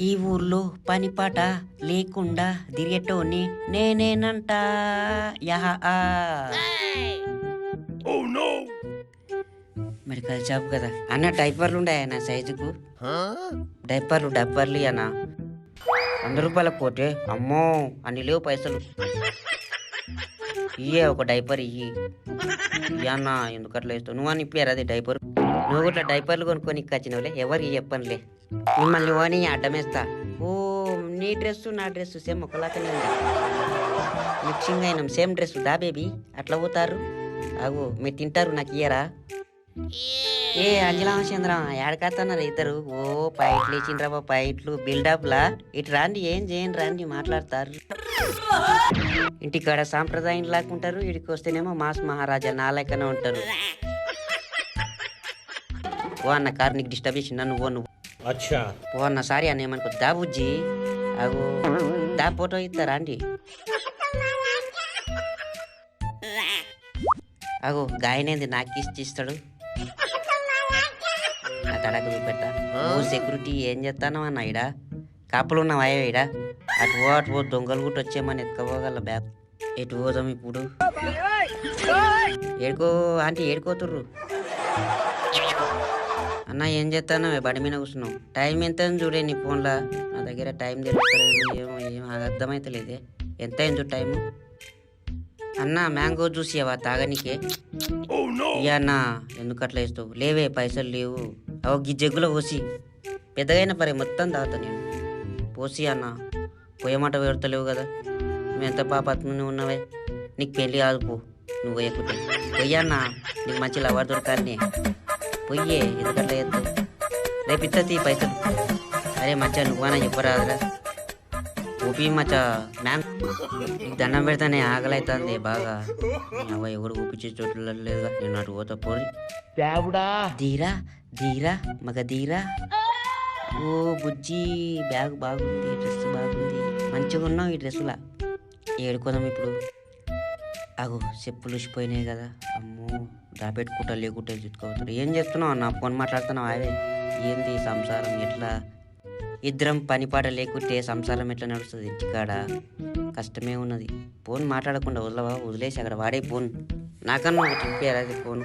ఈ ఊర్లో పనిపాట లేకుండా తిరిగేటోని నేనేనంట యహా మరి కలిసాపు కదా అన్న డైపర్లు ఉండే నా సైజుకు డైపర్లు అన్న 100 రూపాయల కోటే అమ్మో అన్ని లేవు పైసలు ఇయ్యే ఒక డైపర్ ఇయ్యి అన్న ఎందుకు అట్లా ఇస్తావు నువ్వు అని ఇప్పారు అది డైపర్ నువ్వు కూడా డైపర్లు కొనుక్కొని వచ్చినవులే ఎవరికి చెప్పనులే మిమ్మల్ని ఓని అడ్డమేస్తా ఓ నీ డ్రెస్సు నా డ్రెస్సు సేమ్ ఒకలాగానే ఉంది మిక్సింగ్ అయినాం సేమ్ డ్రెస్సు దా బేబీ అట్లా పోతారు అగు మీరు తింటారు నాకు ఇయ్యరా ఏ అంజలామచంద్రం ఏడకత్తన్నారు ఇద్దరు ఓ పైట్లు ఇచ్చిండ్రా పైట్లు బిల్డప్లా ఇటు రాండి ఏం చేయండి రాండి మాట్లాడతారు ఇంటికాడ సాంప్రదాయం లాక్కుంటారు ఇడికి వస్తేనేమో మాస్ మహారాజా నా లెక్కనే ఉంటారు ఓ అన్న కారు నీకు డిస్టర్బ్ చేసిందా నువ్వు ఓ అన్న సారీ అన్న ఏమనుకో దా బుజ్జి అగో దా ఫోటో ఇస్తారా అండి అగో గాయనేది నాకు ఇస్తాడు నా తడకు చూపెట్టా ఓ సెక్యూరిటీ ఏం చేస్తానో అన్న ఇడా కాపులు ఉన్నావా ఇడా అటు పో దొంగలు గుట్టు వచ్చేమని ఎత్తుకోగల బ్యాగ్ ఎటు పోదాం ఇప్పుడు ఏడుకో ఆంటీ ఏడుకోతుర్రు అన్న ఏం చేస్తాను బండి మీద కూర్చున్నావు టైం ఎంత చూడే నీ ఫోన్లో నా దగ్గర టైం తెలుస్తలేదు ఏం అర్థమైతలేదే ఎంత అయిందో టైము అన్న మ్యాంగో జ్యూస్ ఇవ్వవా తాగనికే ఇయ్యా అన్న ఎందుకు అట్లా ఇస్తావు లేవే పైసలు లేవు అవు జగ్గులో పోసి పెద్దగైనా పరే మొత్తం తాగుతా నేను పోసి అన్న పోయమాట పెడతలేవు కదా నువ్వు ఎంత పాపాత్మని ఉన్నావే నీకు పెళ్ళి కాదు పో నువ్వు పోయకుంటే పొయ్యా అన్న నీకు మంచి లవర్ దొరకాలనే పొయ్యే ఎందుకట్లా చేస్తావు రేపు ఇస్తుంది పైసలు అరే మచ్చా నువ్వన్నా చెప్పరాదురా ఊపి మచ్చా మ్యామ్ నీకు దండం పెడతానే ఆకలైతుంది బాగా అవ్వ ఎవరు ఊపించే చోట్ల లేదుగా నేను అటు పోతా పోరి ధీరా ధీరా మగ ధీరా ఓ బుజ్జి బ్యాగ్ బాగుంది డ్రెస్ బాగుంది మంచిగా ఉన్నావు ఈ డ్రెస్సులా ఏడుకోదాం ఇప్పుడు అగో చెప్పులు ఊసిపోయినాయి కదా అమ్మో దాపెట్టుకుంటా లేకుంటే చుట్టుకోవద్దు ఏం చేస్తున్నావు అన్న ఫోన్ మాట్లాడుతున్నావు అవే ఏంది సంసారం ఎట్లా ఇద్దరం పనిపాట లేకుంటే సంసారం ఎట్లా నడుస్తుంది ఇంటికాడ కష్టమే ఉన్నది ఫోన్ మాట్లాడకుండా వదిలేసి అక్కడ వాడే ఫోన్ నాకన్నా ఒక తిప్పారు అది ఫోన్